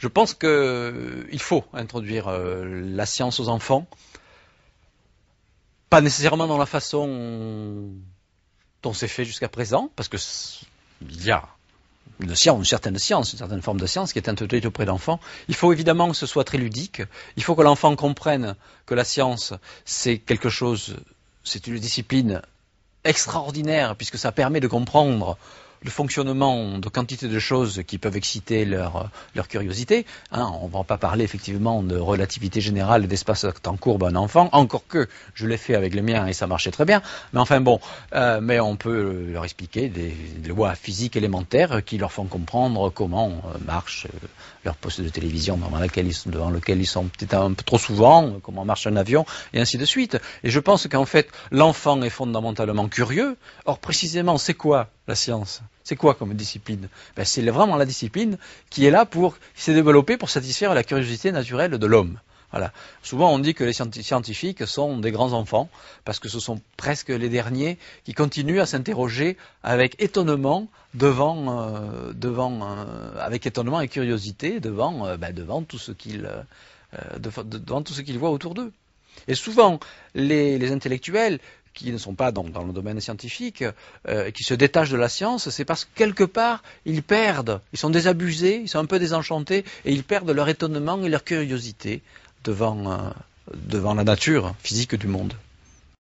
Je pense qu'il faut introduire la science aux enfants, pas nécessairement dans la façon dont c'est fait jusqu'à présent, parce que il y a une science, une certaine forme de science qui est introduite auprès d'enfants. Il faut évidemment que ce soit très ludique. Il faut que l'enfant comprenne que la science, c'est quelque chose, c'est une discipline extraordinaire, puisque ça permet de comprendre le fonctionnement de quantité de choses qui peuvent exciter leur curiosité. On ne va pas parler effectivement de relativité générale d'espace-temps courbe à un enfant, encore que je l'ai fait avec les miens et ça marchait très bien. Mais enfin bon, mais on peut leur expliquer des lois physiques élémentaires qui leur font comprendre comment marche leur poste de télévision devant lequel ils sont peut-être un peu trop souvent, comment marche un avion, et ainsi de suite. Et je pense qu'en fait, l'enfant est fondamentalement curieux. Or, précisément, c'est quoi la science? C'est quoi comme discipline? C'est vraiment la discipline qui est là qui s'est développée pour satisfaire la curiosité naturelle de l'homme. Voilà. Souvent on dit que les scientifiques sont des grands enfants, parce que ce sont presque les derniers qui continuent à s'interroger avec étonnement avec étonnement et curiosité devant tout ce qu'ils voient autour d'eux. Et souvent les intellectuels qui ne sont pas donc dans le domaine scientifique, qui se détachent de la science, c'est parce que quelque part, ils sont désabusés, ils sont un peu désenchantés, et ils perdent leur étonnement et leur curiosité devant la nature physique du monde.